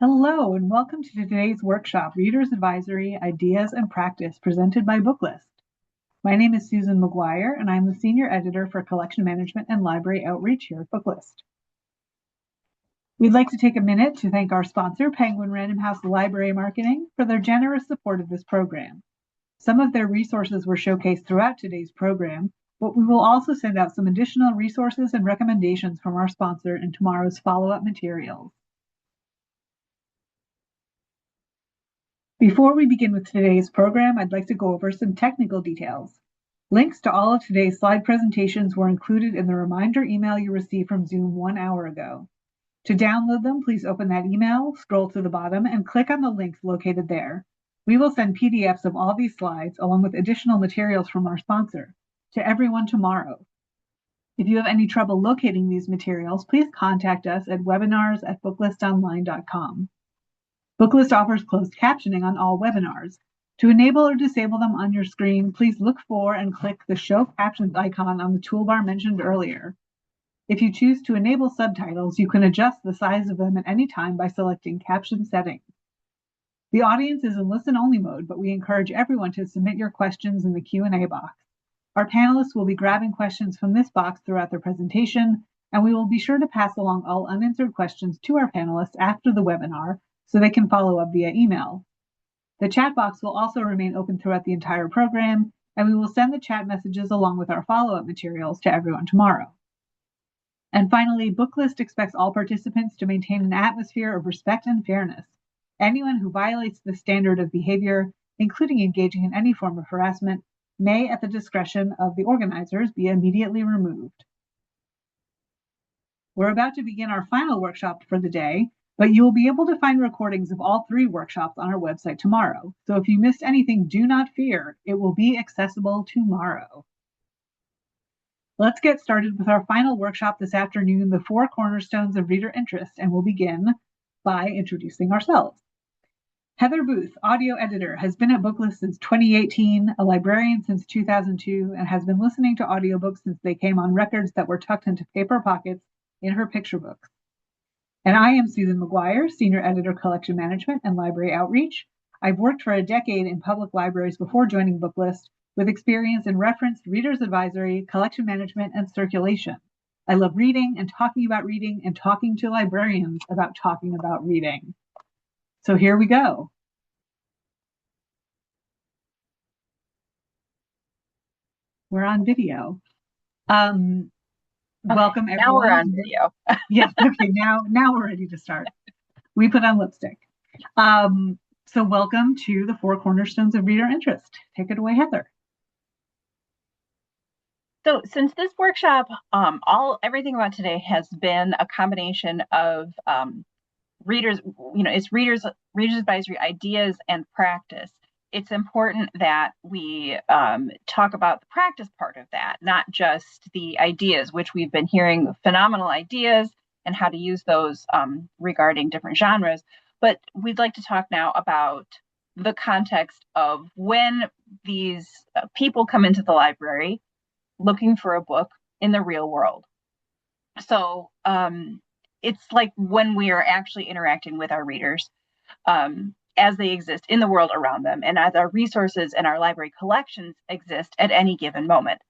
Hello, and welcome to today's workshop, Readers Advisory, Ideas and Practice, presented by Booklist. My name is Susan Maguire, and I'm the Senior Editor for Collection Management and Library Outreach here at Booklist. We'd like to take a minute to thank our sponsor, Penguin Random House Library Marketing, for their generous support of this program. Some of their resources were showcased throughout today's program, but we will also send out some additional resources and recommendations from our sponsor in tomorrow's follow-up materials. Before we begin with today's program, I'd like to go over some technical details. Links to all of today's slide presentations were included in the reminder email you received from Zoom 1 hour ago. To download them, please open that email, scroll to the bottom, and click on the links located there. We will send PDFs of all these slides, along with additional materials from our sponsor, to everyone tomorrow. If you have any trouble locating these materials, please contact us at webinars@booklistonline.com. Booklist offers closed captioning on all webinars. To enable or disable them on your screen, please look for and click the Show Captions icon on the toolbar mentioned earlier. If you choose to enable subtitles, you can adjust the size of them at any time by selecting Caption Settings. The audience is in listen-only mode, but we encourage everyone to submit your questions in the Q&A box. Our panelists will be grabbing questions from this box throughout their presentation, and we will be sure to pass along all unanswered questions to our panelists after the webinar, so they can follow up via email. The chat box will also remain open throughout the entire program, and we will send the chat messages along with our follow-up materials to everyone tomorrow. And finally, Booklist expects all participants to maintain an atmosphere of respect and fairness. Anyone who violates this standard of behavior, including engaging in any form of harassment, may, at the discretion of the organizers, be immediately removed. We're about to begin our final workshop for the day, but you will be able to find recordings of all 3 workshops on our website tomorrow. So if you missed anything, do not fear. It will be accessible tomorrow. Let's get started with our final workshop this afternoon, the 4 cornerstones of reader interest, and we'll begin by introducing ourselves. Heather Booth, audio editor, has been at Booklist since 2018, a librarian since 2002, and has been listening to audiobooks since they came on records that were tucked into paper pockets in her picture books. And I am Susan Maguire, Senior Editor, Collection Management and Library Outreach. I've worked for a decade in public libraries before joining Booklist, with experience in referenced Readers Advisory, Collection Management, and Circulation. I love reading and talking to librarians about talking about reading. So here we go. We're on video. Welcome, everyone. Now we're on video. Yes, okay, now we're ready to start. We put on lipstick. So welcome to the 4 cornerstones of reader interest. Take it away, Heather. So since this workshop, everything about today has been a combination of readers, it's readers advisory ideas and practice. It's important that we talk about the practice part of that, not just the ideas, which we've been hearing phenomenal ideas and how to use those regarding different genres. But we'd like to talk now about the context of when these people come into the library looking for a book in the real world. So it's like when we are actually interacting with our readers as they exist in the world around them, and as our resources and our library collections exist at any given moment.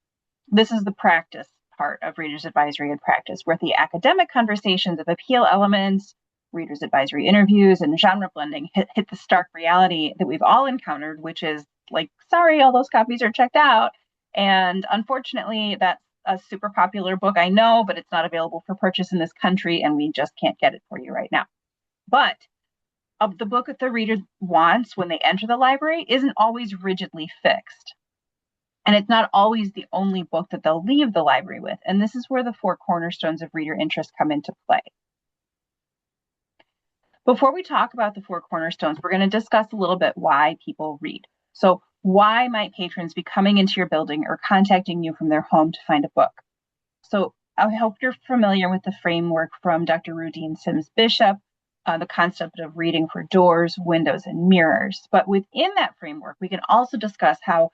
This is the practice part of Readers Advisory and Practice, where the academic conversations of appeal elements, Readers Advisory interviews, and genre blending hit the stark reality that we've all encountered, which is like, sorry, all those copies are checked out. And unfortunately, that's a super popular book, I know, but it's not available for purchase in this country, and we just can't get it for you right now. But of the book that the reader wants when they enter the library isn't always rigidly fixed. And it's not always the only book that they'll leave the library with. And this is where the 4 cornerstones of reader interest come into play. Before we talk about the 4 cornerstones, we're going to discuss a little bit why people read. So why might patrons be coming into your building or contacting you from their home to find a book? So I hope you're familiar with the framework from Dr. Rudine Sims Bishop, the concept of reading for doors, windows, and mirrors. But within that framework, we can also discuss how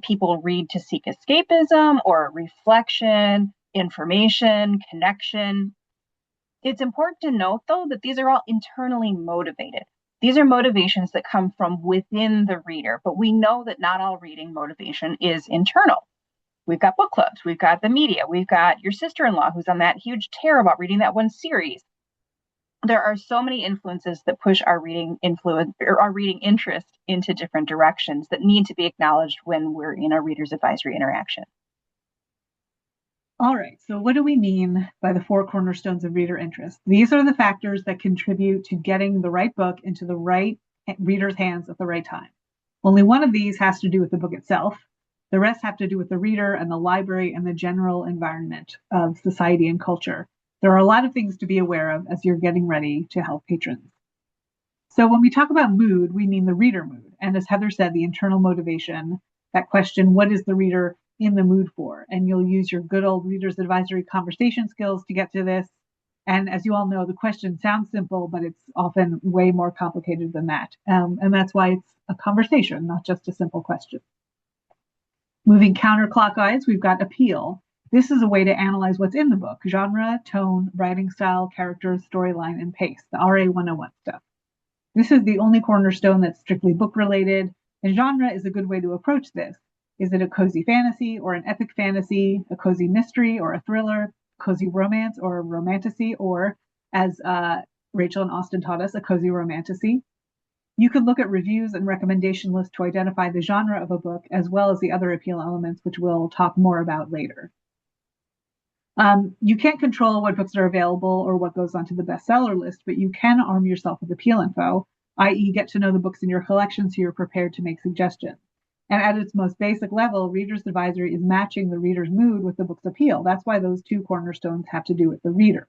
people read to seek escapism or reflection, information, connection. It's important to note, though, that these are all internally motivated. These are motivations that come from within the reader, but we know that not all reading motivation is internal. We've got book clubs, we've got the media, we've got your sister-in-law who's on that huge tear about reading that one series. There are so many influences that push our reading influence or our reading interest into different directions that need to be acknowledged when we're in a reader's advisory interaction. All right, so what do we mean by the 4 cornerstones of reader interest? These are the factors that contribute to getting the right book into the right reader's hands at the right time. Only one of these has to do with the book itself. The rest have to do with the reader and the library and the general environment of society and culture. There are a lot of things to be aware of as you're getting ready to help patrons. So when we talk about mood, we mean the reader mood. And as Heather said, the internal motivation, that question, what is the reader in the mood for? And you'll use your good old reader's advisory conversation skills to get to this. And as you all know, the question sounds simple, but it's often way more complicated than that. And that's why it's a conversation, not just a simple question. Moving counterclockwise, we've got appeal. This is a way to analyze what's in the book: genre, tone, writing style, characters, storyline, and pace, the RA 101 stuff. This is the only cornerstone that's strictly book related, and genre is a good way to approach this. Is it a cozy fantasy or an epic fantasy, a cozy mystery or a thriller, cozy romance or a romantasy, or, as Rachel and Austin taught us, a cozy romantasy? You could look at reviews and recommendation lists to identify the genre of a book, as well as the other appeal elements, which we'll talk more about later. You can't control what books are available or what goes onto the bestseller list, but you can arm yourself with appeal info, i.e. get to know the books in your collection so you're prepared to make suggestions. And at its most basic level, Reader's Advisory is matching the reader's mood with the book's appeal. That's why those 2 cornerstones have to do with the reader.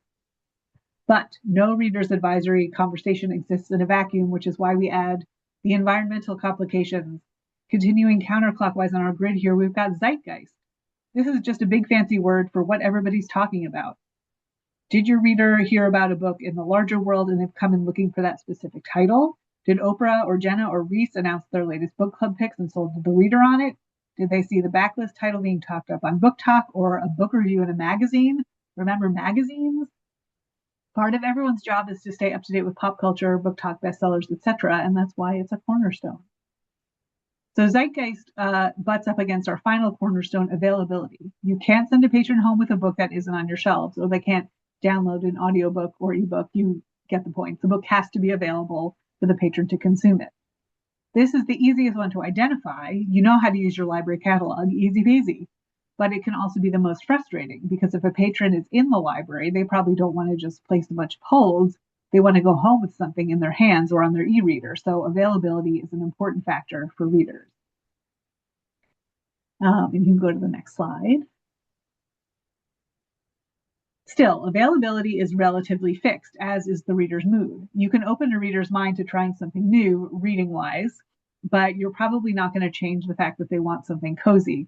But no Reader's Advisory conversation exists in a vacuum, which is why we add the environmental complications. Continuing counterclockwise on our grid here, we've got zeitgeist. This is just a big fancy word for what everybody's talking about. Did your reader hear about a book in the larger world and they've come in looking for that specific title? Did Oprah or Jenna or Reese announce their latest book club picks and sold the reader on it? Did they see the backlist title being talked up on Book Talk or a book review in a magazine? Remember magazines? Part of everyone's job is to stay up to date with pop culture, book talk, bestsellers, etc., and that's why it's a cornerstone. So zeitgeist butts up against our final cornerstone, availability. You can't send a patron home with a book that isn't on your shelves, or they can't download an audiobook or ebook. You get the point. The book has to be available for the patron to consume it. This is the easiest one to identify. You know how to use your library catalog, easy peasy. But it can also be the most frustrating, because if a patron is in the library, they probably don't want to just place a bunch of holds. They want to go home with something in their hands or on their e-reader. So availability is an important factor for readers. And you can go to the next slide. Still, availability is relatively fixed, as is the reader's mood. You can open a reader's mind to trying something new, reading-wise, but you're probably not going to change the fact that they want something cozy,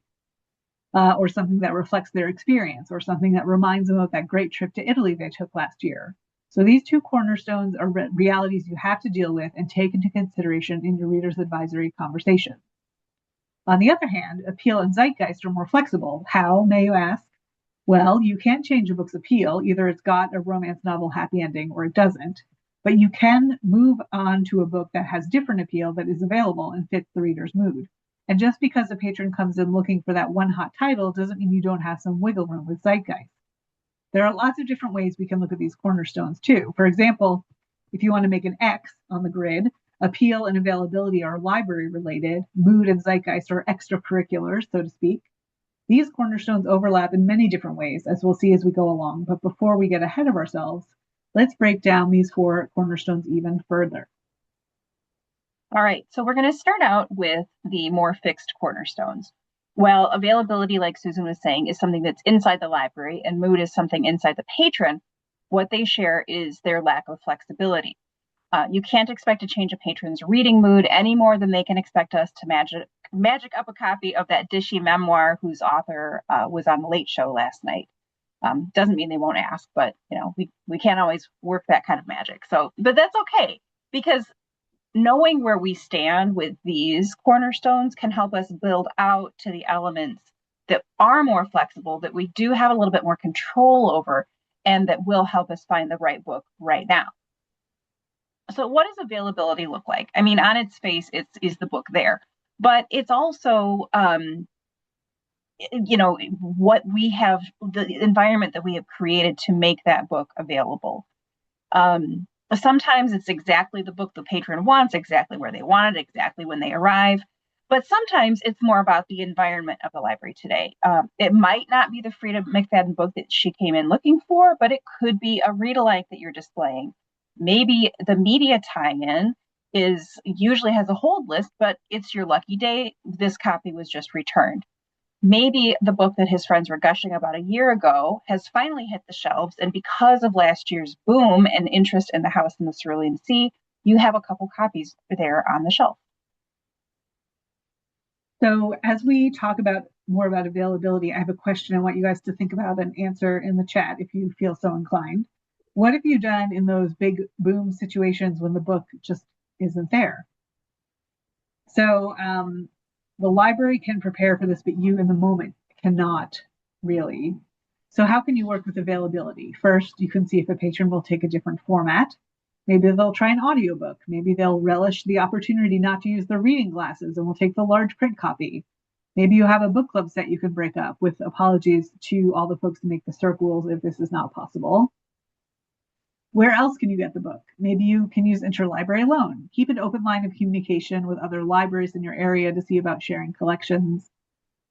or something that reflects their experience, or something that reminds them of that great trip to Italy they took last year. So these 2 cornerstones are realities you have to deal with and take into consideration in your reader's advisory conversation. On the other hand, appeal and zeitgeist are more flexible. How, may you ask? Well, you can't change a book's appeal. Either it's got a romance novel happy ending or it doesn't. But you can move on to a book that has different appeal that is available and fits the reader's mood. And just because a patron comes in looking for that one hot title doesn't mean you don't have some wiggle room with zeitgeist. There are lots of different ways we can look at these cornerstones too. For example, if you want to make an X on the grid, appeal and availability are library related, mood and zeitgeist are extracurricular, so to speak. These cornerstones overlap in many different ways, as we'll see as we go along. But before we get ahead of ourselves, let's break down these 4 cornerstones even further. All right, so we're going to start out with the more fixed cornerstones. Well, availability, like Susan was saying, is something that's inside the library, and mood is something inside the patron. What they share is their lack of flexibility. You can't expect to change a patron's reading mood any more than they can expect us to magic up a copy of that dishy memoir whose author was on the Late Show last night. Doesn't mean they won't ask, but we can't always work that kind of magic. So, but that's okay, because knowing where we stand with these cornerstones can help us build out to the elements that are more flexible, that we do have a little bit more control over, and that will help us find the right book right now. So what does availability look like? I mean, on its face, is the book there, but it's also, what we have, the environment that we have created to make that book available. Sometimes it's exactly the book the patron wants, exactly where they want it, exactly when they arrive. But sometimes it's more about the environment of the library today. It might not be the Frida McFadden book that she came in looking for, but it could be a read-alike that you're displaying. Maybe the media tie-in usually has a hold list, but it's your lucky day. This copy was just returned. Maybe the book that his friends were gushing about a year ago has finally hit the shelves. And because of last year's boom and interest in The House in the Cerulean Sea, you have a couple copies there on the shelf. So as we talk more about availability, I have a question I want you guys to think about and answer in the chat if you feel so inclined. What have you done in those big boom situations when the book just isn't there? So the library can prepare for this, but you in the moment cannot really. So how can you work with availability? First, you can see if a patron will take a different format. Maybe they'll try an audiobook. Maybe they'll relish the opportunity not to use their reading glasses and will take the large print copy. Maybe you have a book club set you can break up, with apologies to all the folks who make the circles if this is not possible. Where else can you get the book? Maybe you can use interlibrary loan. Keep an open line of communication with other libraries in your area to see about sharing collections.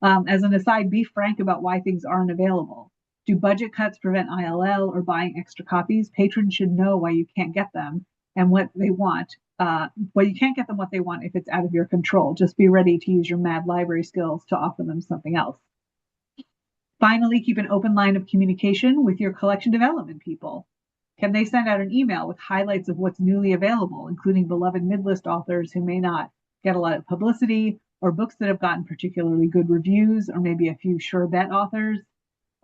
As an aside, be frank about why things aren't available. Do budget cuts prevent ILL or buying extra copies? Patrons should know why you can't get them and what they want. You can't get them what they want if it's out of your control. Just be ready to use your mad library skills to offer them something else. Finally, keep an open line of communication with your collection development people. Can they send out an email with highlights of what's newly available, including beloved mid-list authors who may not get a lot of publicity, or books that have gotten particularly good reviews, or maybe a few sure bet authors?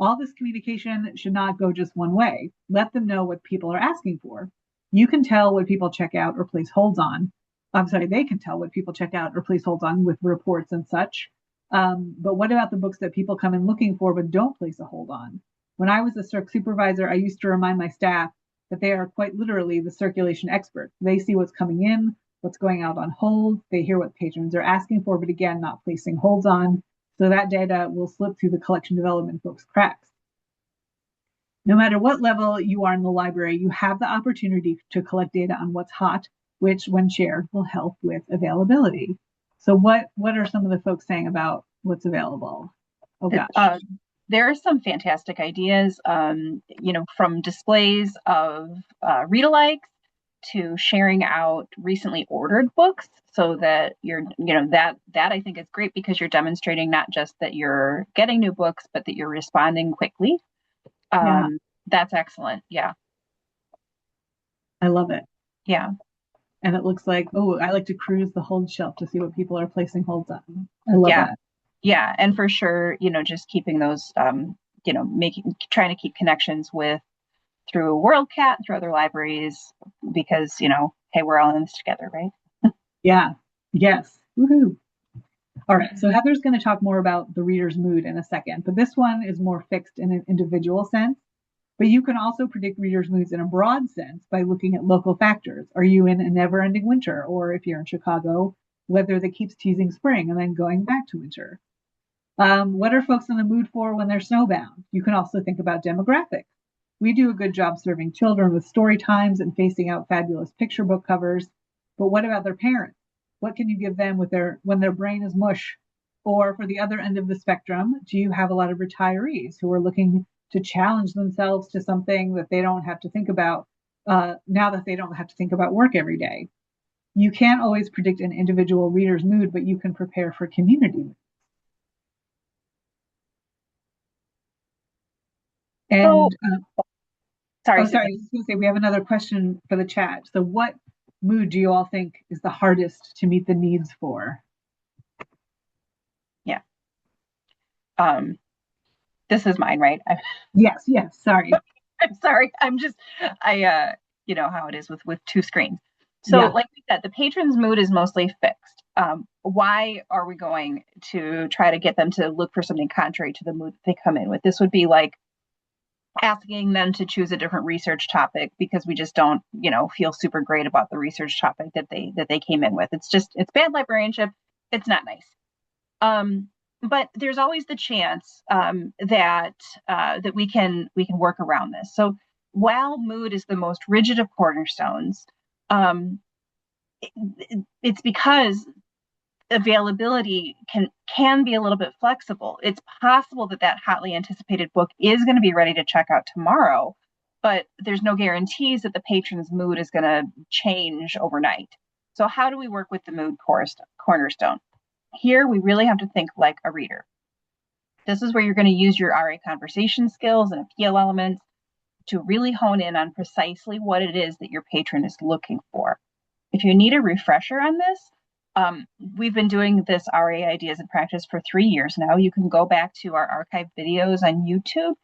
All this communication should not go just one way. Let them know what people are asking for. You can tell what people check out or place holds on. They can tell what people check out or place holds on with reports and such. But what about the books that people come in looking for but don't place a hold on? When I was a circ supervisor, I used to remind my staff that they are quite literally the circulation experts. They see what's coming in, what's going out on hold. They hear what patrons are asking for, but again, not placing holds on. So that data will slip through the collection development folks' cracks. No matter what level you are in the library, you have the opportunity to collect data on what's hot, which, when shared, will help with availability. So what are some of the folks saying about what's available? Oh, gosh. There are some fantastic ideas, from displays of read-alikes to sharing out recently ordered books, so that that I think is great, because you're demonstrating not just that you're getting new books, but that you're responding quickly. That's excellent. Yeah. I love it. Yeah. And it looks like, I like to cruise the hold shelf to see what people are placing holds on. I love that. Yeah. And for sure, just keeping those, trying to keep connections through WorldCat, through other libraries, because, hey, we're all in this together, right? Yeah. Yes. Woohoo. All right. So Heather's going to talk more about the reader's mood in a second, but this one is more fixed in an individual sense. But you can also predict readers' moods in a broad sense by looking at local factors. Are you in a never-ending winter? Or if you're in Chicago, weather that keeps teasing spring and then going back to winter. What are folks in the mood for when they're snowbound? You can also think about demographics. We do a good job serving children with story times and facing out fabulous picture book covers. But what about their parents? What can you give them when their brain is mush? Or for the other end of the spectrum, do you have a lot of retirees who are looking to challenge themselves to something that they don't have to think about now that they don't have to think about work every day? You can't always predict an individual reader's mood, but you can prepare for community moods. And sorry, I was going to say, we have another question for the chat. So what mood do you all think is the hardest to meet the needs for? Yeah. This is mine, right? Yes. Sorry. I'm sorry. You know how it is with two screens. So like we said, the patron's mood is mostly fixed. Why are we going to try to get them to look for something contrary to the mood that they come in with? This would be like asking them to choose a different research topic because we just don't, feel super great about the research topic that they came in with. It's bad librarianship. It's not nice. But there's always the chance that we can work around this. So while mood is the most rigid of cornerstones, it's because availability can be a little bit flexible. It's possible that hotly anticipated book is going to be ready to check out tomorrow, but there's no guarantees that the patron's mood is going to change overnight. So how do we work with the mood cornerstone? Here, we really have to think like a reader. This is where you're going to use your RA conversation skills and appeal elements to really hone in on precisely what it is that your patron is looking for. If you need a refresher on this, we've been doing this RA Ideas in Practice for 3 years now. You can go back to our archived videos on YouTube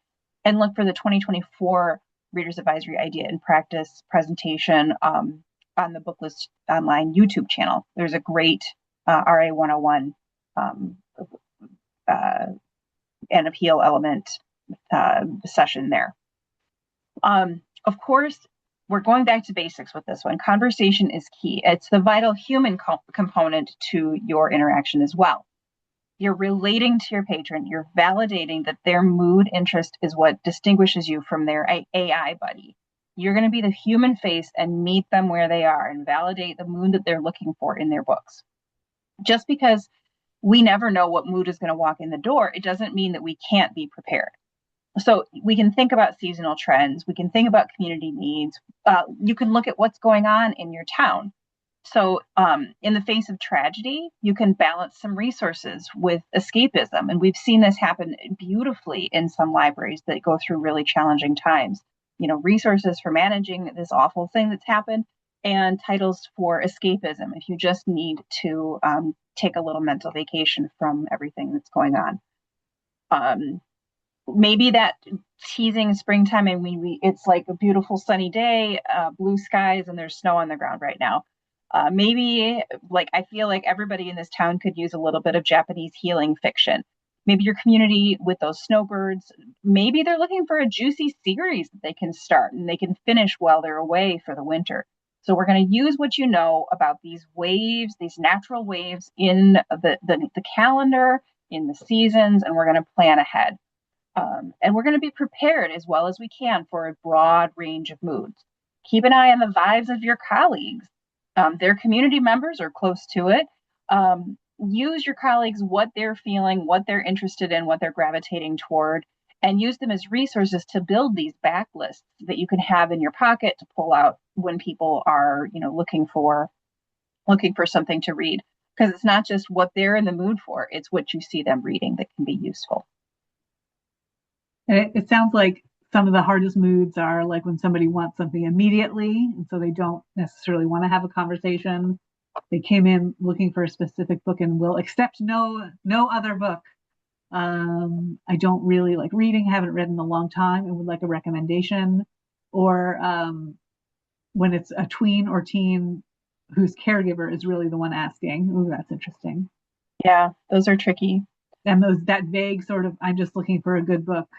and look for the 2024 Readers Advisory Idea in Practice presentation on the Booklist Online YouTube channel. There's a great RA 101 and appeal element session there. Of course, we're going back to basics with this one. Conversation is key. It's the vital human component to your interaction as well. You're relating to your patron. You're validating that their mood interest is what distinguishes you from their AI buddy. You're going to be the human face and meet them where they are and validate the mood that they're looking for in their books. Just because we never know what mood is going to walk in the door, it doesn't mean that we can't be prepared. So we can think about seasonal trends. We can think about community needs. You can look at what's going on in your town. So in the face of tragedy, you can balance some resources with escapism. And we've seen this happen beautifully in some libraries that go through really challenging times. Resources for managing this awful thing that's happened and titles for escapism if you just need to take a little mental vacation from everything that's going on. Maybe that teasing springtime, I mean, it's like a beautiful sunny day, blue skies, and there's snow on the ground right now. Maybe I feel like everybody in this town could use a little bit of Japanese healing fiction. Maybe your community with those snowbirds, maybe they're looking for a juicy series that they can start and they can finish while they're away for the winter. So we're going to use what you know about these waves, these natural waves in the calendar, in the seasons, and we're going to plan ahead. And we're going to be prepared as well as we can for a broad range of moods. Keep an eye on the vibes of your colleagues. They're community members or close to it. Use your colleagues, what they're feeling, what they're interested in, what they're gravitating toward, and use them as resources to build these backlists that you can have in your pocket to pull out when people are, looking for something to read. Because it's not just what they're in the mood for, it's what you see them reading that can be useful. It sounds like some of the hardest moods are like when somebody wants something immediately, and so they don't necessarily want to have a conversation. They came in looking for a specific book and will accept no other book. I don't really like reading, haven't read in a long time, and would like a recommendation. Or when it's a tween or teen whose caregiver is really the one asking. Ooh, that's interesting. Yeah, those are tricky. And that vague sort of, I'm just looking for a good book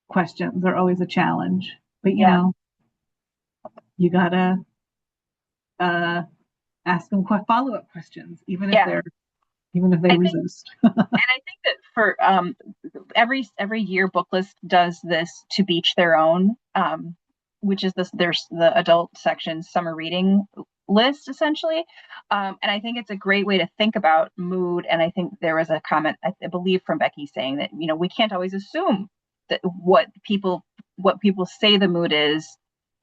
questions are always a challenge. But you gotta ask them follow-up questions, even if they resist. And I think that for every year, Booklist does this to each their own, which is there's the adult section summer reading list essentially, and I think it's a great way to think about mood. And I think there was a comment, I believe, from Becky saying that we can't always assume that what people say the mood is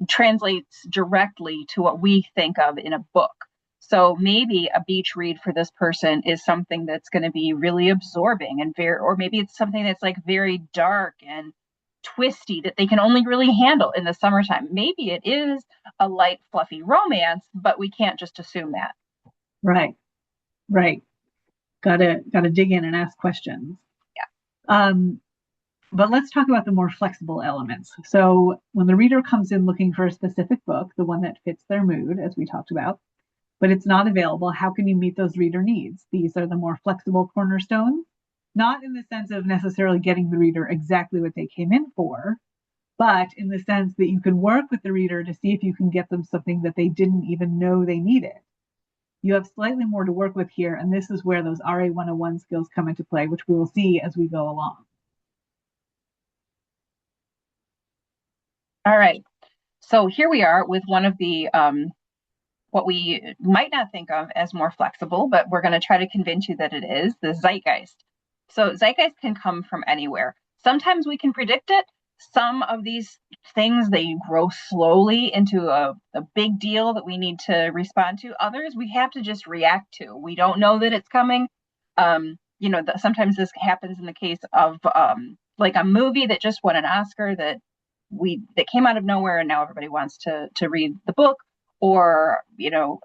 translates directly to what we think of in a book. So maybe a beach read for this person is something that's going to be really absorbing and or maybe it's something that's like very dark and twisty that they can only really handle in the summertime. Maybe it is a light, fluffy romance, but we can't just assume that. Right. Gotta dig in and ask questions. Yeah. But let's talk about the more flexible elements. So when the reader comes in looking for a specific book, the one that fits their mood, as we talked about, but it's not available, how can you meet those reader needs? These are the more flexible cornerstones. not in the sense of necessarily getting the reader exactly what they came in for, but in the sense that you can work with the reader to see if you can get them something that they didn't even know they needed. You have slightly more to work with here, and this is where those RA 101 skills come into play, which we will see as we go along. All right. So here we are with one of the what we might not think of as more flexible, but we're going to try to convince you that it is the zeitgeist. So zeitgeist can come from anywhere. Sometimes we can predict it. Some of these things, they grow slowly into a big deal that we need to respond to. Others we have to just react to. We don't know that it's coming. Sometimes this happens in the case of like a movie that just won an Oscar that came out of nowhere, and now everybody wants to read the book. Or,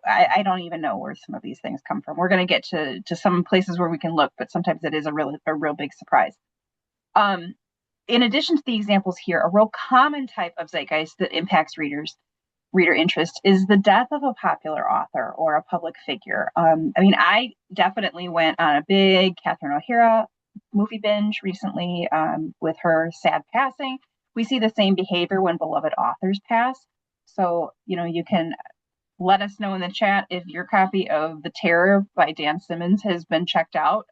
I don't even know where some of these things come from. We're going to get to some places where we can look, but sometimes it is a real big surprise. In addition to the examples here, a real common type of zeitgeist that impacts reader interest is the death of a popular author or a public figure. I definitely went on a big Catherine O'Hara movie binge recently with her sad passing. We see the same behavior when beloved authors pass. So, you can let us know in the chat if your copy of The Terror by Dan Simmons has been checked out.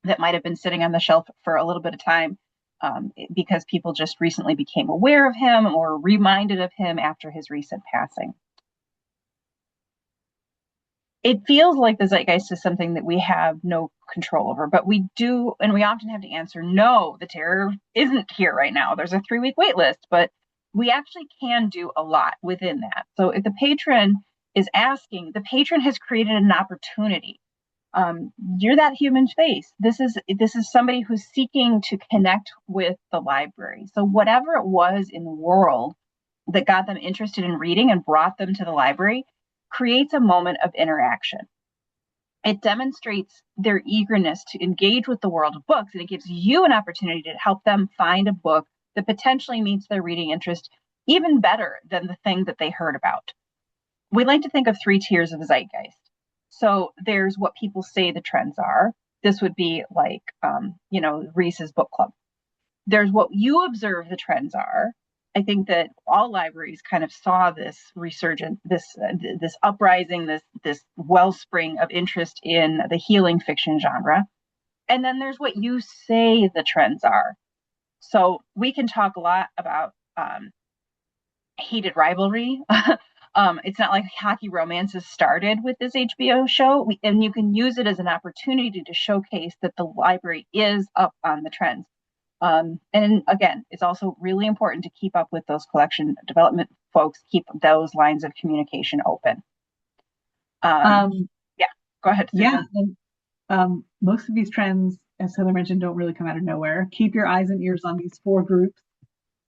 That might have been sitting on the shelf for a little bit of time because people just recently became aware of him or reminded of him after his recent passing. It feels like the zeitgeist is something that we have no control over, but we do, and we often have to answer, no, The Terror isn't here right now. There's a 3-week wait list, but we actually can do a lot within that. So if the patron is asking, the patron has created an opportunity. You're that human face. This is somebody who's seeking to connect with the library. So whatever it was in the world that got them interested in reading and brought them to the library creates a moment of interaction. It demonstrates their eagerness to engage with the world of books, and it gives you an opportunity to help them find a book that potentially meets their reading interest even better than the thing that they heard about. We like to think of 3 tiers of zeitgeist. So there's what people say the trends are. This would be like, Reese's Book Club. There's what you observe the trends are. I think that all libraries kind of saw this resurgence, this uprising, this wellspring of interest in the healing fiction genre. And then there's what you say the trends are. So we can talk a lot about heated rivalry. It's not like hockey romances started with this HBO show, and you can use it as an opportunity to showcase that the library is up on the trends. And again, it's also really important to keep up with those collection development folks, keep those lines of communication open. Yeah, go ahead, Susan. Yeah, and most of these trends, as Heather mentioned, don't really come out of nowhere. Keep your eyes and ears on these 4 groups,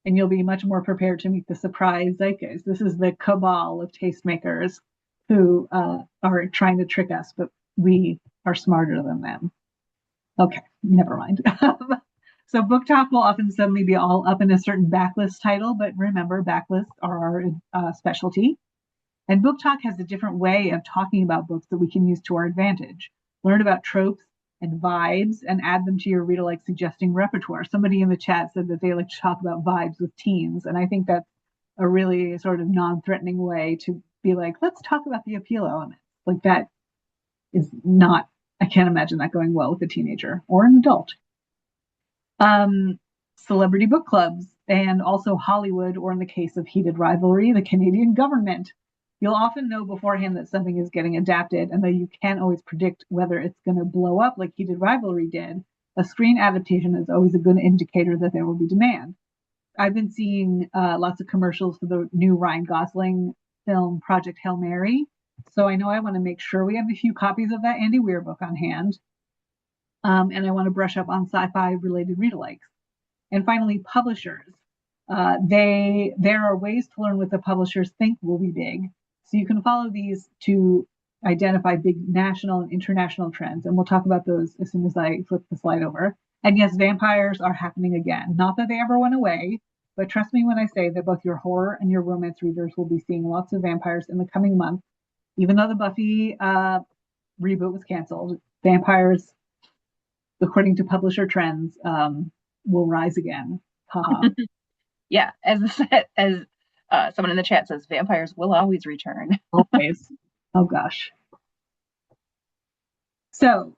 and you'll be much more prepared to meet the surprise zeitgeist. This is the cabal of tastemakers who are trying to trick us, but we are smarter than them. Okay, never mind. So Book Talk will often suddenly be all up in a certain backlist title, but remember, backlists are our specialty. And Book Talk has a different way of talking about books that we can use to our advantage. Learn about tropes and vibes and add them to your reader-like suggesting repertoire. Somebody in the chat said that they like to talk about vibes with teens, and I think that's a really sort of non-threatening way to be like, let's talk about the appeal elements. Like that is not, I can't imagine that going well with a teenager or an adult. Celebrity book clubs, and also Hollywood, or in the case of heated rivalry, the Canadian government. You'll often know beforehand that something is getting adapted, and though you can't always predict whether it's going to blow up like heated rivalry did, a screen adaptation is always a good indicator that there will be demand. I've been seeing lots of commercials for the new Ryan Gosling film Project Hail Mary, so I know I want to make sure we have a few copies of that Andy Weir book on hand. And I want to brush up on sci-fi related read-alikes. And finally, publishers. There are ways to learn what the publishers think will be big. So you can follow these to identify big national and international trends. And we'll talk about those as soon as I flip the slide over. And yes, vampires are happening again. Not that they ever went away, but trust me when I say that both your horror and your romance readers will be seeing lots of vampires in the coming months. Even though the Buffy reboot was canceled, vampires according to publisher trends, will rise again. Haha. Yeah, as someone in the chat says, vampires will always return. Always. Oh gosh. So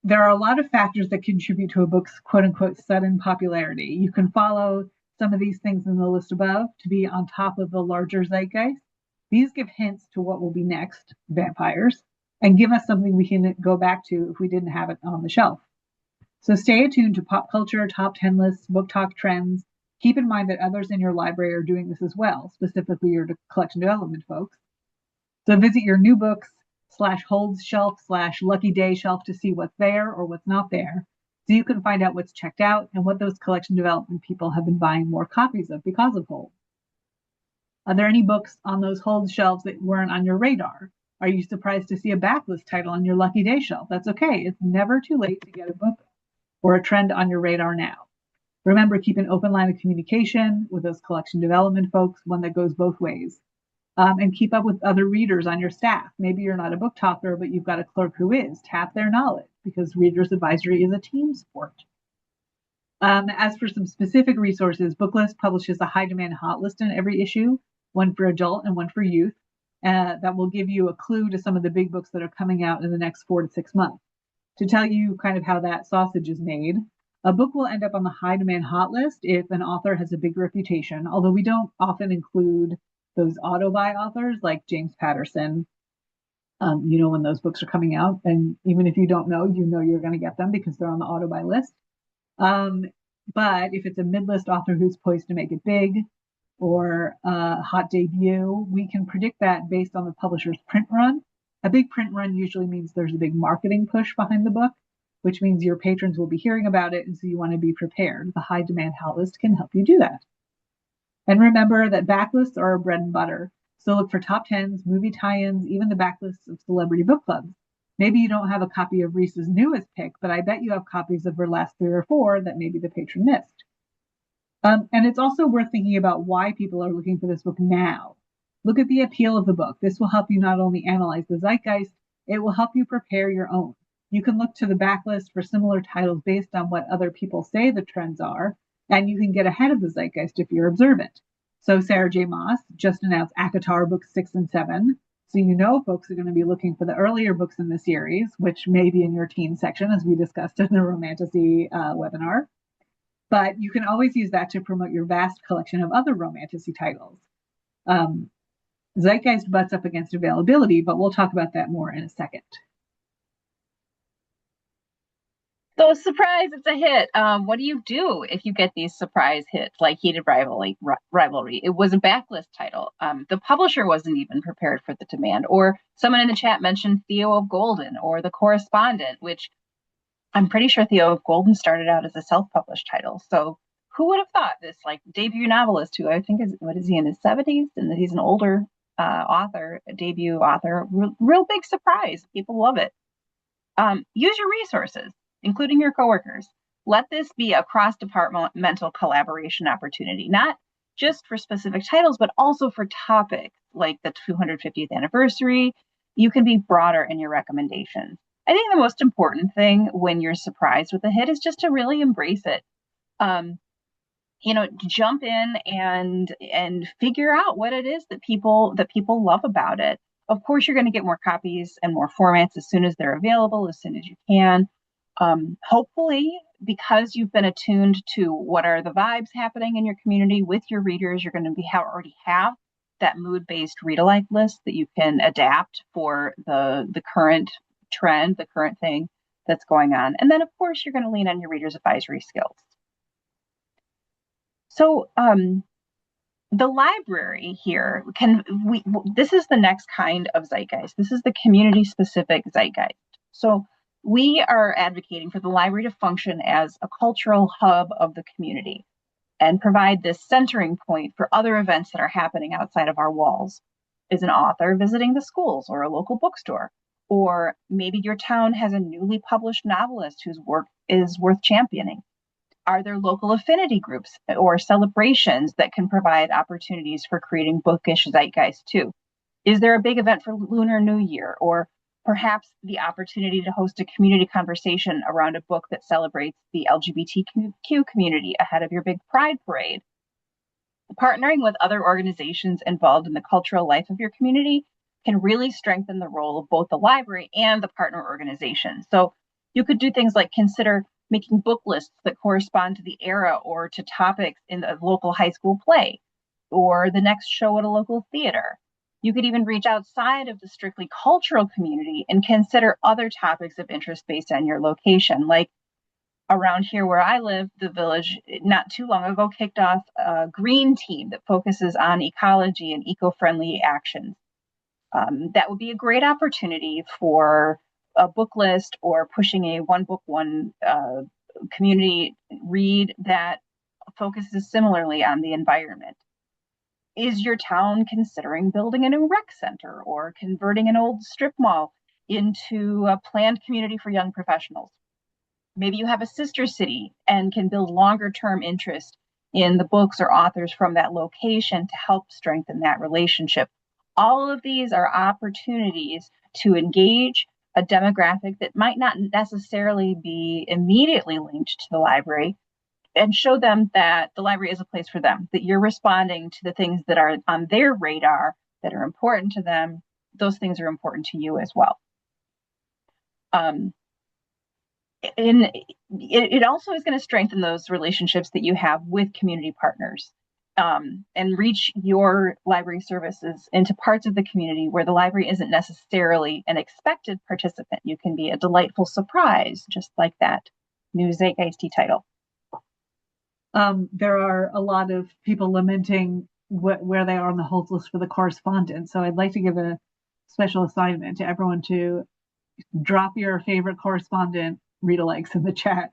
there are a lot of factors that contribute to a book's quote unquote sudden popularity. You can follow some of these things in the list above to be on top of the larger zeitgeist. These give hints to what will be next, vampires, and give us something we can go back to if we didn't have it on the shelf. So stay attuned to pop culture, top 10 lists, book talk trends. Keep in mind that others in your library are doing this as well, specifically your collection development folks. So visit your new books /holds shelf /lucky day shelf to see what's there or what's not there, so you can find out what's checked out and what those collection development people have been buying more copies of because of hold. Are there any books on those hold shelves that weren't on your radar? Are you surprised to see a backlist title on your lucky day shelf? That's okay. It's never too late to get a book or a trend on your radar now. Remember, keep an open line of communication with those collection development folks, one that goes both ways. And keep up with other readers on your staff. Maybe you're not a book talker, but you've got a clerk who is. Tap their knowledge, because Readers Advisory is a team sport. As for some specific resources, Booklist publishes a high demand hot list in every issue, one for adult and one for youth, that will give you a clue to some of the big books that are coming out in the next 4 to 6 months. To tell you kind of how that sausage is made, a book will end up on the high demand hot list if an author has a big reputation, although we don't often include those auto buy authors like James Patterson. You know when those books are coming out, and even if you don't know, you know you're going to get them because they're on the auto buy list. But if it's a mid-list author who's poised to make it big or a hot debut, we can predict that based on the publisher's print run. A big print run usually means there's a big marketing push behind the book, which means your patrons will be hearing about it, and so you want to be prepared. The high demand hot list can help you do that. And remember that backlists are our bread and butter. So look for top 10s, movie tie-ins, even the backlists of celebrity book clubs. Maybe you don't have a copy of Reese's newest pick, but I bet you have copies of her last 3 or 4 that maybe the patron missed. And it's also worth thinking about why people are looking for this book now. Look at the appeal of the book. This will help you not only analyze the zeitgeist, it will help you prepare your own. You can look to the backlist for similar titles based on what other people say the trends are, and you can get ahead of the zeitgeist if you're observant. So Sarah J. Maas just announced ACOTAR books 6 and 7. So you know folks are going to be looking for the earlier books in the series, which may be in your teen section, as we discussed in the Romantasy webinar. But you can always use that to promote your vast collection of other Romantasy titles. Zeitgeist butts up against availability, but we'll talk about that more in a second. So surprise, it's a hit. What do you do if you get these surprise hits like Heated Rivalry? It was a backlist title. The publisher wasn't even prepared for the demand. Or someone in the chat mentioned Theo of Golden or The Correspondent, which I'm pretty sure Theo of Golden started out as a self-published title. So who would have thought this like debut novelist who I think is, what is he, in his 70s? And he's an older author, a debut author. Real big surprise. People love it. Use your resources, including your coworkers. Let this be a cross-departmental collaboration opportunity, not just for specific titles, but also for topics like the 250th anniversary. You can be broader in your recommendations. I think the most important thing when you're surprised with a hit is just to really embrace it. Jump in and figure out what it is that people love about it. Of course, you're going to get more copies and more formats as soon as they're available, as soon as you can. Hopefully, because you've been attuned to what are the vibes happening in your community with your readers, you're going to already have that mood-based read-alike list that you can adapt for the current trend, the current thing that's going on. And then, of course, you're going to lean on your readers advisory skills. So the library here this is the next kind of zeitgeist. This is the community-specific zeitgeist. So we are advocating for the library to function as a cultural hub of the community and provide this centering point for other events that are happening outside of our walls. Is an author visiting the schools or a local bookstore? Or maybe your town has a newly published novelist whose work is worth championing. Are there local affinity groups or celebrations that can provide opportunities for creating bookish zeitgeist too? Is there a big event for Lunar New Year or Perhaps the opportunity to host a community conversation around a book that celebrates the LGBTQ community ahead of your big Pride parade. Partnering with other organizations involved in the cultural life of your community can really strengthen the role of both the library and the partner organization. So you could do things like consider making book lists that correspond to the era or to topics in a local high school play or the next show at a local theater. You could even reach outside of the strictly cultural community and consider other topics of interest based on your location. Like around here where I live, the village not too long ago kicked off a green team that focuses on ecology and eco-friendly actions. That would be a great opportunity for a book list or pushing a one book, one community read that focuses similarly on the environment. Is your town considering building a new rec center or converting an old strip mall into a planned community for young professionals? Maybe you have a sister city and can build longer term interest in the books or authors from that location to help strengthen that relationship. All of these are opportunities to engage a demographic that might not necessarily be immediately linked to the library and show them that the library is a place for them, that you're responding to the things that are on their radar that are important to them. Those things are important to you as well. And it also is going to strengthen those relationships that you have with community partners, and reach your library services into parts of the community where the library isn't necessarily an expected participant. You can be a delightful surprise, just like that new zeitgeisty title. There are a lot of people lamenting where they are on the holds list for the correspondence. So I'd like to give a special assignment to everyone to drop your favorite correspondent read-alikes in the chat.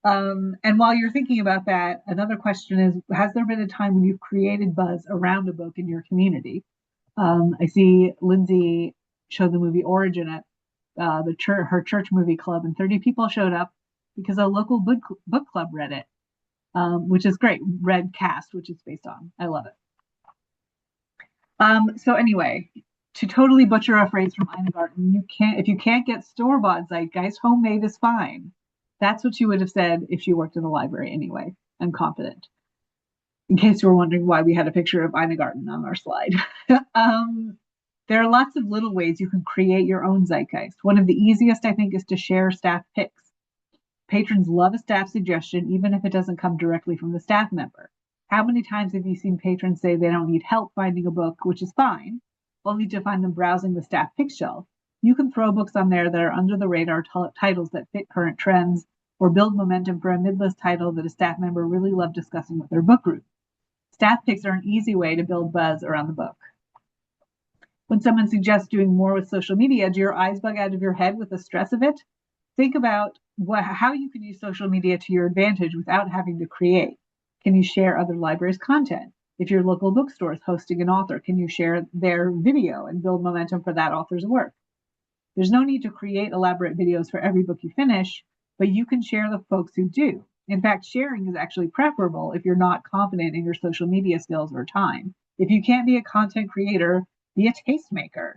And while you're thinking about that, another question is, has there been a time when you've created buzz around a book in your community? I see Lindsay showed the movie Origin at her church movie club, and 30 people showed up because a local book club read it, which is great. Read Cast, which it's based on. I love it. So anyway, to totally butcher a phrase from Ina Garten, if you can't get store-bought zeitgeist, homemade is fine. That's what you would have said if you worked in the library anyway. I'm confident. In case you were wondering why we had a picture of Ina Garten on our slide. There are lots of little ways you can create your own zeitgeist. One of the easiest, I think, is to share staff picks. Patrons love a staff suggestion, even if it doesn't come directly from the staff member. How many times have you seen patrons say they don't need help finding a book, which is fine, only to find them browsing the staff pick shelf? You can throw books on there that are under the radar titles that fit current trends, or build momentum for a mid-list title that a staff member really loved discussing with their book group. Staff picks are an easy way to build buzz around the book. When someone suggests doing more with social media, do your eyes bug out of your head with the stress of it? Think about how you can use social media to your advantage without having to create. Can you share other libraries' content? If your local bookstore is hosting an author, can you share their video and build momentum for that author's work? There's no need to create elaborate videos for every book you finish, but you can share the folks who do. In fact, sharing is actually preferable if you're not confident in your social media skills or time. If you can't be a content creator, be a tastemaker.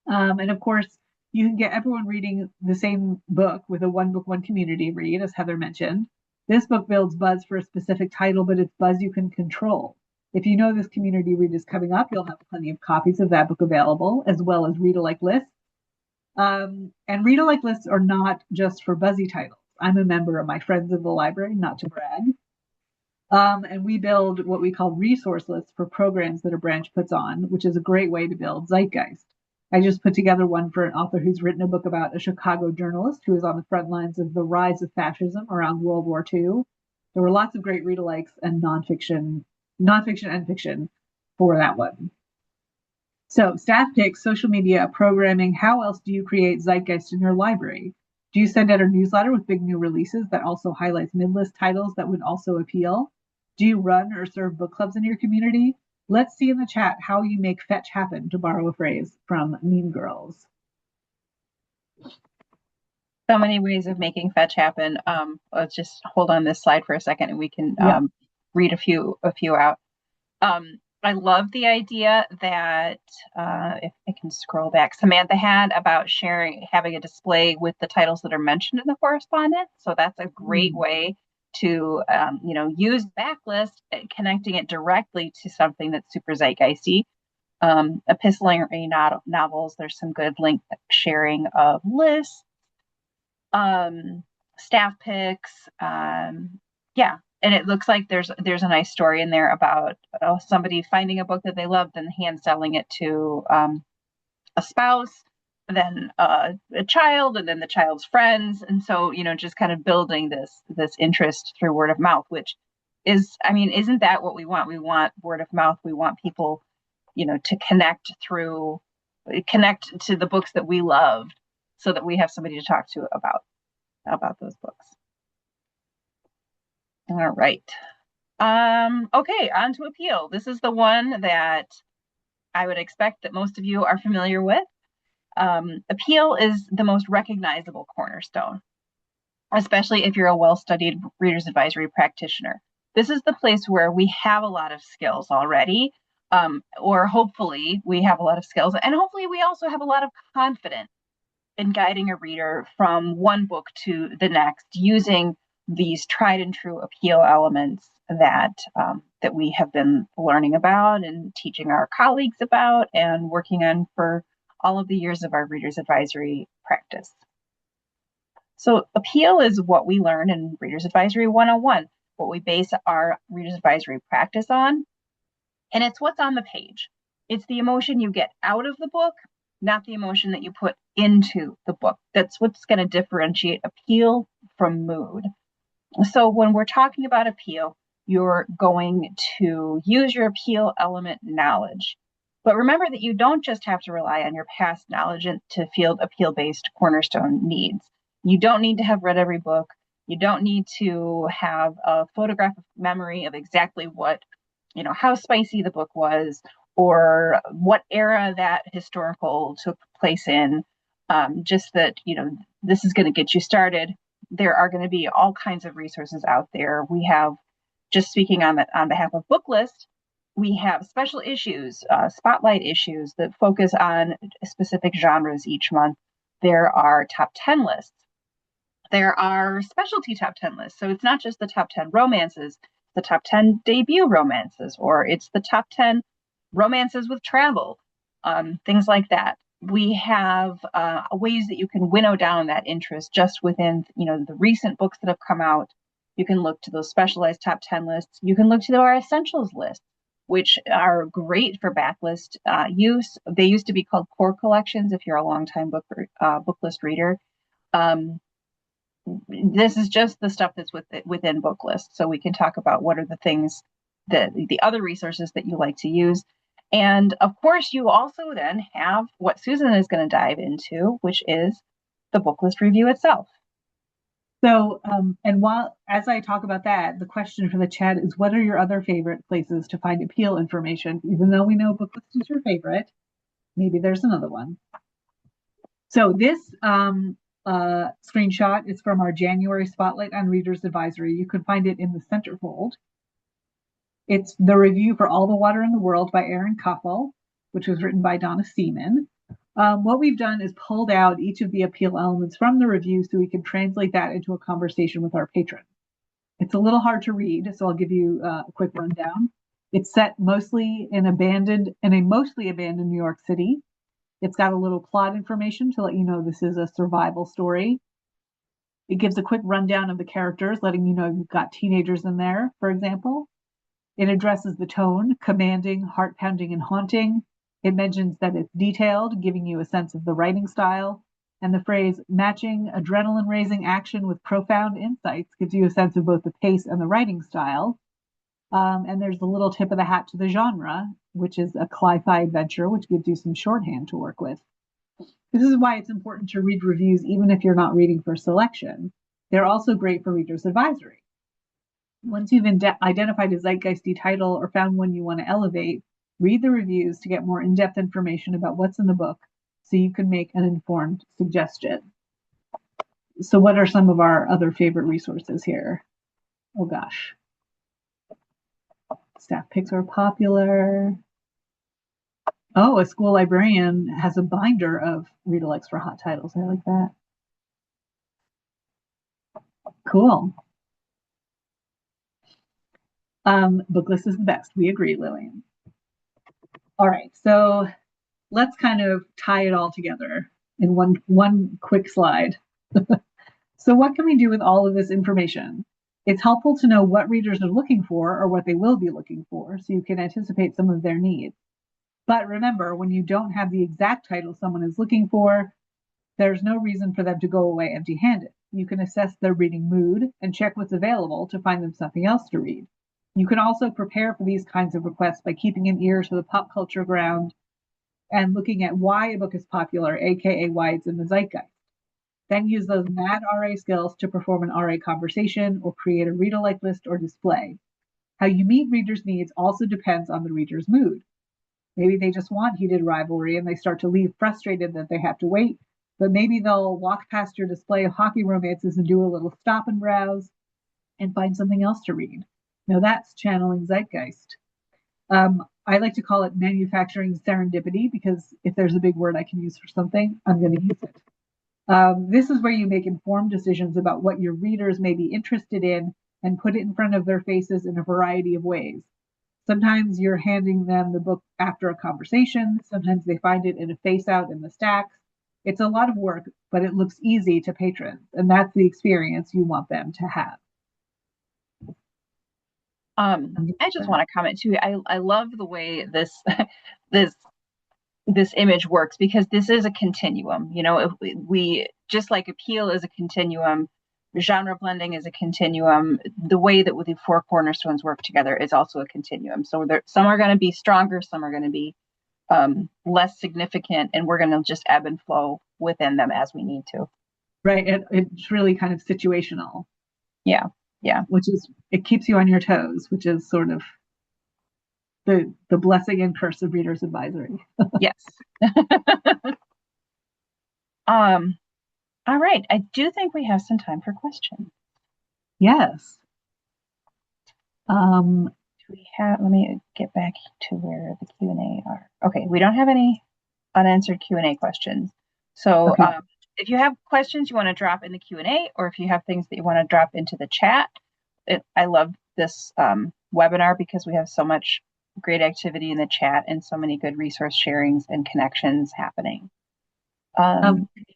And of course, you can get everyone reading the same book with a one book, one community read, as Heather mentioned. This book builds buzz for a specific title, but it's buzz you can control. If you know this community read is coming up, you'll have plenty of copies of that book available, as well as read-alike lists. And read-alike lists are not just for buzzy titles. I'm a member of my Friends of the Library, not to brag. And we build what we call resource lists for programs that a branch puts on, which is a great way to build zeitgeist. I just put together one for an author who's written a book about a Chicago journalist who was on the front lines of the rise of fascism around World War II. There were lots of great read-alikes and nonfiction and fiction for that one. So staff picks, social media, programming, how else do you create zeitgeist in your library? Do you send out a newsletter with big new releases that also highlights mid-list titles that would also appeal? Do you run or serve book clubs in your community? Let's see in the chat how you make fetch happen, to borrow a phrase from Mean Girls. So many ways of making fetch happen. Let's just hold on this slide for a second and we can read a few out. I love the idea that if I can scroll back, Samantha had about having a display with the titles that are mentioned in the correspondence. So that's a great way to, use backlist, connecting it directly to something that's super zeitgeisty. Epistolary novels, there's some good link sharing of lists, staff picks. Yeah, and it looks like there's a nice story in there about somebody finding a book that they loved and hand selling it to a spouse, then a child, and then the child's friends, and so just kind of building this interest through word of mouth, which is, I mean, isn't that what we want? We want word of mouth. We want people, to connect to the books that we loved, so that we have somebody to talk to about those books. All right. Okay, on to appeal. This is the one that I would expect that most of you are familiar with. Appeal is the most recognizable cornerstone, especially if you're a well-studied Reader's Advisory practitioner. This is the place where we have a lot of skills already, or hopefully we have a lot of skills, and hopefully we also have a lot of confidence in guiding a reader from one book to the next using these tried and true appeal elements that we have been learning about and teaching our colleagues about and working on for all of the years of our Reader's Advisory practice. So appeal is what we learn in Reader's Advisory 101, what we base our Reader's Advisory practice on, and it's what's on the page. It's the emotion you get out of the book, not the emotion that you put into the book. That's what's going to differentiate appeal from mood. So when we're talking about appeal, you're going to use your appeal element knowledge. But remember that you don't just have to rely on your past knowledge to field appeal-based cornerstone needs. You don't need to have read every book. You don't need to have a photographic memory of exactly what, how spicy the book was, or what era that historical took place in. Just that, this is going to get you started. There are going to be all kinds of resources out there. We have, just speaking on behalf of Booklist, we have special issues, spotlight issues that focus on specific genres each month. There are top 10 lists. There are specialty top 10 lists. So it's not just the top 10 romances, the top 10 debut romances, or it's the top 10 romances with travel, things like that. We have ways that you can winnow down that interest just within, the recent books that have come out. You can look to those specialized top 10 lists. You can look to our essentials list, which are great for backlist use. They used to be called core collections if you're a longtime Booklist reader. This is just the stuff that's within Booklist. So we can talk about what are the things the other resources that you like to use. And of course, you also then have what Susan is going to dive into, which is the Booklist review itself. So, and as I talk about that, the question for the chat is, what are your other favorite places to find appeal information? Even though we know Booklist is your favorite, maybe there's another one. So this screenshot is from our January Spotlight on Reader's Advisory. You can find it in the centerfold. It's the review for All the Water in the World by Erin Koffel, which was written by Donna Seaman. What we've done is pulled out each of the appeal elements from the review so we can translate that into a conversation with our patron. It's a little hard to read, so I'll give you a quick rundown. It's set mostly in a mostly abandoned New York City. It's got a little plot information to let you know this is a survival story. It gives a quick rundown of the characters, letting you know you've got teenagers in there, for example. It addresses the tone, commanding, heart-pounding, and haunting. It mentions that it's detailed, giving you a sense of the writing style. And the phrase, matching adrenaline-raising action with profound insights, gives you a sense of both the pace and the writing style. And there's a little tip of the hat to the genre, which is a cli-fi adventure, which gives you some shorthand to work with. This is why it's important to read reviews even if you're not reading for selection. They're also great for Reader's Advisory. Once you've identified a zeitgeisty title or found one you want to elevate, read the reviews to get more in-depth information about what's in the book so you can make an informed suggestion. So what are some of our other favorite resources here? Oh gosh. Staff picks are popular. Oh, a school librarian has a binder of read-alikes for hot titles. I like that. Cool. Booklist is the best. We agree, Lillian. All right, so let's kind of tie it all together in one quick slide. So what can we do with all of this information? It's helpful to know what readers are looking for or what they will be looking for, so you can anticipate some of their needs. But remember, when you don't have the exact title someone is looking for, there's no reason for them to go away empty-handed. You can assess their reading mood and check what's available to find them something else to read. You can also prepare for these kinds of requests by keeping an ear to the pop culture ground and looking at why a book is popular, aka why it's in the zeitgeist. Then use those mad RA skills to perform an RA conversation or create a read-alike list or display. How you meet readers' needs also depends on the reader's mood. Maybe they just want heated rivalry and they start to leave frustrated that they have to wait, but maybe they'll walk past your display of hockey romances and do a little stop and browse and find something else to read. Now that's channeling zeitgeist. I like to call it manufacturing serendipity because if there's a big word I can use for something, I'm going to use it. This is where you make informed decisions about what your readers may be interested in and put it in front of their faces in a variety of ways. Sometimes you're handing them the book after a conversation. Sometimes they find it in a face out in the stacks. It's a lot of work, but it looks easy to patrons, and that's the experience you want them to have. I just want to comment too. I love the way this image works because this is a continuum. You know, if we just like appeal is a continuum, genre blending is a continuum. The way that the four cornerstones work together is also a continuum. So some are going to be stronger, some are going to be less significant, and we're going to just ebb and flow within them as we need to. Right. It's really kind of situational. Yeah. Which is, it keeps you on your toes, which is sort of the blessing and curse of Readers Advisory. Yes. All right. I do think we have some time for questions. Yes. Let me get back to where the Q&A are. Okay, we don't have any unanswered Q&A questions. So okay. If you have questions you want to drop in the Q&A, or if you have things that you want to drop into the chat, I love this webinar because we have so much great activity in the chat and so many good resource sharings and connections happening.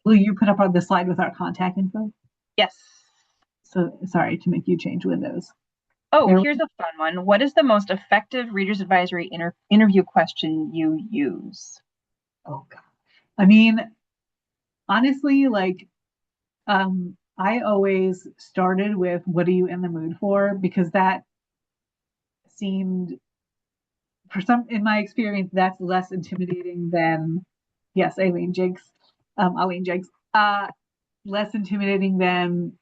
Will you put up on the slide with our contact info? Yes. So sorry to make you change windows. Oh, here's a fun one. What is the most effective Reader's Advisory interview question you use? Oh, God. I mean, honestly, like, I always started with, what are you in the mood for? Because that seemed, in my experience, that's less intimidating than, yes, Aileen Jakes, less intimidating than,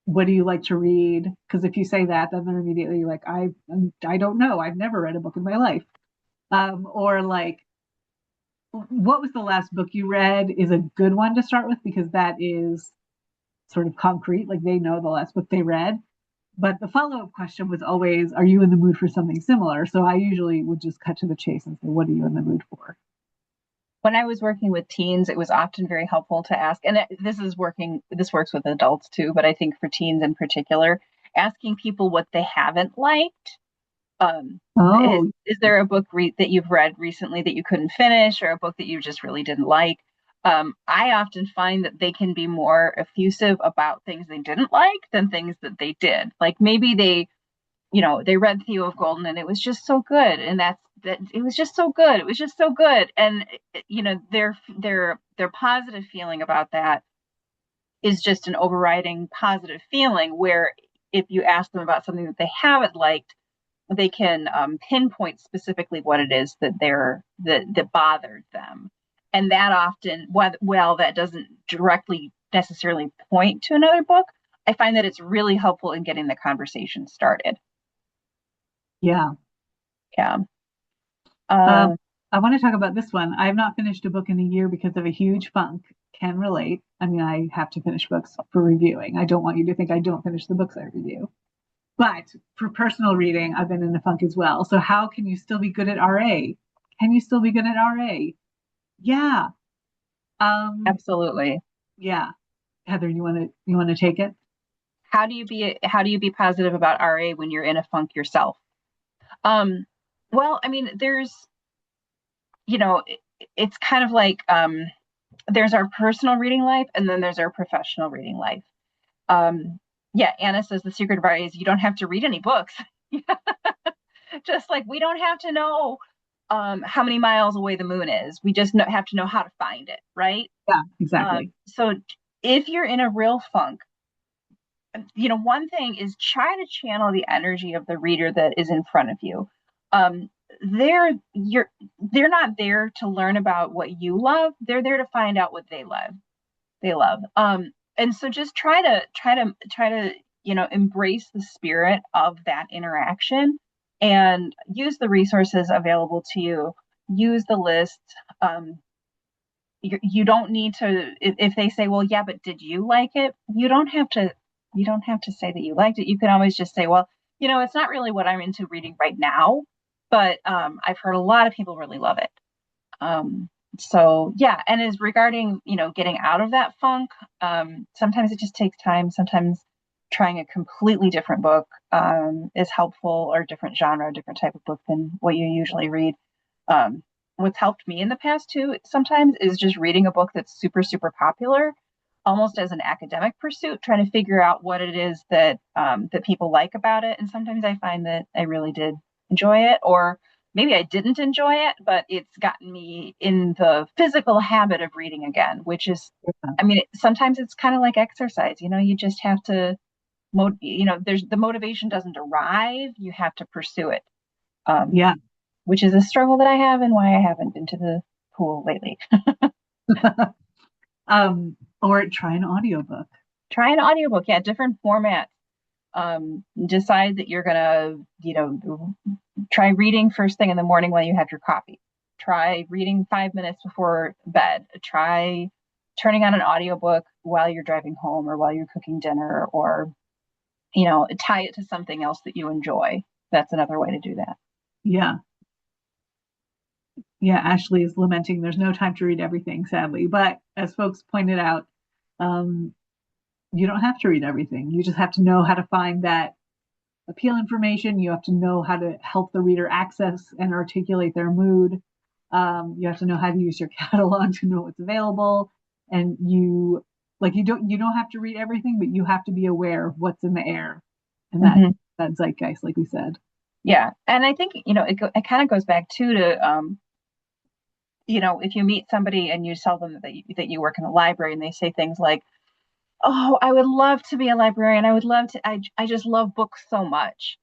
what do you like to read? Because if you say that, then they're immediately like, I don't know. I've never read a book in my life. Or like, what was the last book you read is a good one to start with because that is sort of concrete. Like they know the last book they read. But the follow-up question was always, are you in the mood for something similar? So I usually would just cut to the chase and say, what are you in the mood for? When I was working with teens, it was often very helpful to ask, and this works with adults too, but I think for teens in particular, asking people what they haven't liked. Is there a book that you've read recently that you couldn't finish, or a book that you just really didn't like? I often find that they can be more effusive about things they didn't like than things that they did. Like maybe they read Theo of Golden and it was just so good, and that it was just so good. It was just so good, and their positive feeling about that is just an overriding positive feeling. Where if you ask them about something that they haven't liked, they can pinpoint specifically what it is that bothered them. And that often, while that doesn't directly necessarily point to another book, I find that it's really helpful in getting the conversation started. Yeah. I want to talk about this one. I have not finished a book in a year because of a huge funk. Can relate. I mean, I have to finish books for reviewing. I don't want you to think I don't finish the books I review. But for personal reading, I've been in a funk as well. So how can you still be good at RA? Can you still be good at RA? Yeah. Absolutely. Yeah. Heather, you want to take it? How do you be positive about RA when you're in a funk yourself? Um, well, I mean, it's kind of like there's our personal reading life and then there's our professional reading life. Um, yeah, Anna says the secret of RA is you don't have to read any books. Just like we don't have to know how many miles away the moon is. We just have to know how to find it, right? Yeah, exactly. So if you're in a real funk, one thing is try to channel the energy of the reader that is in front of you. Um, they're not there to learn about what you love. They're there to find out what they love. They love. And so just try to embrace the spirit of that interaction and use the resources available to you. Use the list. You don't need to if they say, well, yeah, but did you like it? You don't have to say that you liked it. You can always just say, well, it's not really what I'm into reading right now, but I've heard a lot of people really love it. So yeah, and as regarding, getting out of that funk, sometimes it just takes time. Sometimes trying a completely different book is helpful, or different genre, different type of book than what you usually read. Um, what's helped me in the past too sometimes is just reading a book that's super, super popular, almost as an academic pursuit, trying to figure out what it is that people like about it. And sometimes I find that I really did enjoy it, or maybe I didn't enjoy it, but it's gotten me in the physical habit of reading again, which is, I mean, sometimes it's kind of like exercise. You just have to, there's the motivation doesn't arrive. You have to pursue it, um, Yeah. which is a struggle that I have and why I haven't been to the pool lately. Or try an audiobook. Try an audiobook. Yeah, different formats. Decide that you're gonna, try reading first thing in the morning while you have your coffee. Try reading 5 minutes before bed. Try turning on an audiobook while you're driving home or while you're cooking dinner, or, tie it to something else that you enjoy. That's another way to do that. Yeah. Yeah. Ashley is lamenting there's no time to read everything, sadly. But as folks pointed out, um, you don't have to read everything. You just have to know how to find that appeal information. You have to know how to help the reader access and articulate their mood. You have to know how to use your catalog to know what's available. And you don't have to read everything, but you have to be aware of what's in the air and Mm-hmm. that zeitgeist, like we said. Yeah, and I think it kind of goes back too to if you meet somebody and you tell them that you work in a library and they say things like, "Oh, I would love to be a librarian. I would love to. I just love books so much."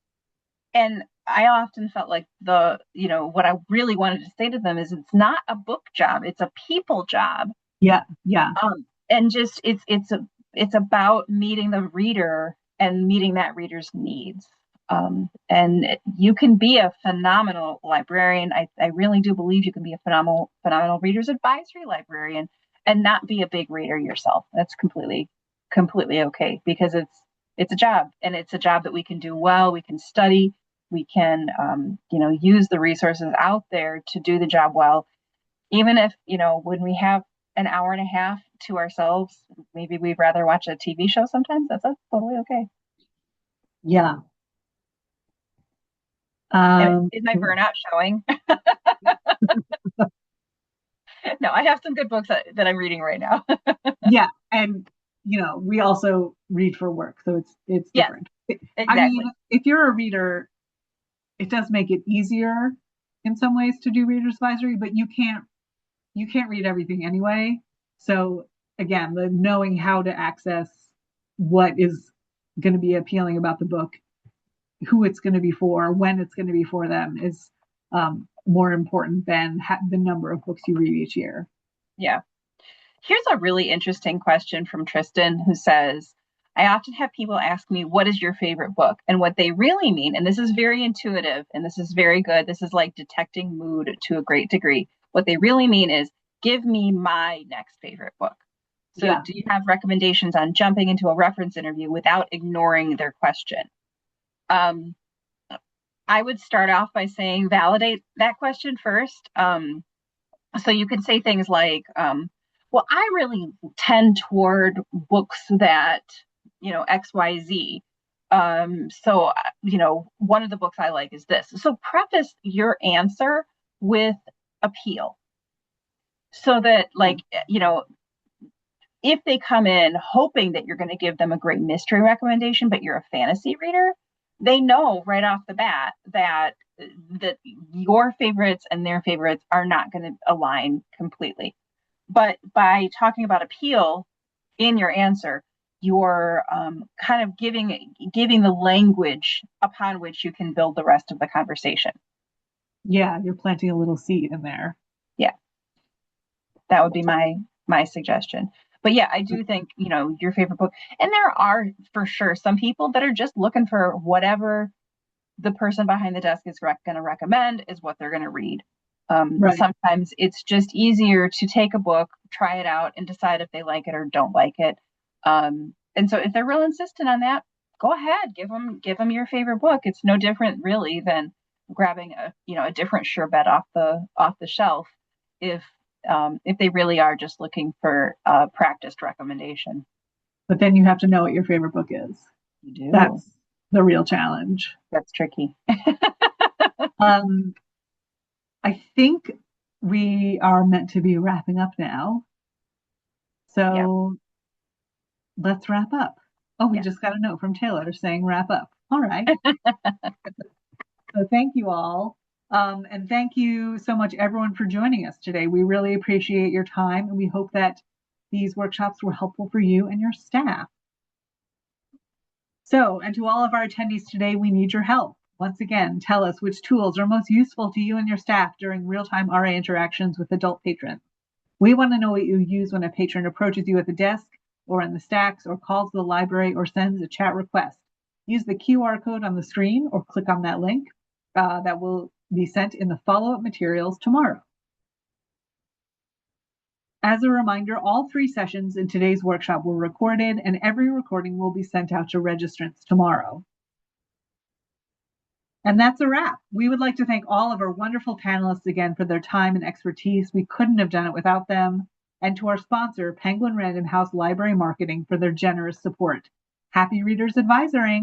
And I often felt like what I really wanted to say to them is it's not a book job, it's a people job. Yeah, yeah, And just it's about meeting the reader and meeting that reader's needs. And you can be a phenomenal librarian. I really do believe you can be a phenomenal readers advisory librarian and not be a big reader yourself. That's completely okay, because it's a job, and it's a job that we can do well. We can study, we can use the resources out there to do the job well, even if when we have an hour and a half to ourselves, maybe we'd rather watch a TV show sometimes. That's totally okay. yeah. And Um, is my burnout showing? No, I have some good books that I'm reading right now. yeah, and we also read for work, so it's Yes, different. I mean, exactly. if you're a reader, it does make it easier in some ways to do readers advisory, but you can't read everything anyway. So again, the knowing how to access what is going to be appealing about the book, who it's going to be for, when it's going to be for them is more important than the number of books you read each year. Yeah. Here's a really interesting question from Tristan, who says, I often have people ask me, what is your favorite book? And what they really mean, and this is very intuitive and this is very good. This is like detecting mood to a great degree. What they really mean is, give me my next favorite book. So, Yeah. do you have recommendations on jumping into a reference interview without ignoring their question? Um, I would start off by saying validate that question first. So you can say things like, well, I really tend toward books that, XYZ. One of the books I like is this. So preface your answer with appeal so that, like, if they come in hoping that you're going to give them a great mystery recommendation, but you're a fantasy reader, they know right off the bat that your favorites and their favorites are not going to align completely. But by talking about appeal in your answer, you're kind of giving the language upon which you can build the rest of the conversation. Yeah, you're planting a little seed in there. Yeah, that would be my suggestion. But yeah, I do think, your favorite book. And there are for sure some people that are just looking for whatever the person behind the desk is going to recommend is what they're going to read. Right. Sometimes it's just easier to take a book, try it out, and decide if they like it or don't like it. And so if they're real insistent on that, go ahead, give them your favorite book. It's no different really than grabbing a different sure bet off the shelf if they really are just looking for a practiced recommendation. But then you have to know what your favorite book is. You do. That's the real challenge. That's tricky. I think we are meant to be wrapping up now. So let's wrap up. Oh, we just got a note from Taylor saying wrap up. All right. So thank you all. And thank you so much, everyone, for joining us today. We really appreciate your time, and we hope that these workshops were helpful for you and your staff. So, and to all of our attendees today, we need your help. Once again, tell us which tools are most useful to you and your staff during real-time RA interactions with adult patrons. We want to know what you use when a patron approaches you at the desk or in the stacks or calls the library or sends a chat request. Use the QR code on the screen or click on that link that will be sent in the follow-up materials tomorrow. As a reminder, all 3 sessions in today's workshop were recorded, and every recording will be sent out to registrants tomorrow. And that's a wrap. We would like to thank all of our wonderful panelists again for their time and expertise. We couldn't have done it without them. And to our sponsor, Penguin Random House Library Marketing, for their generous support. Happy Readers Advisory!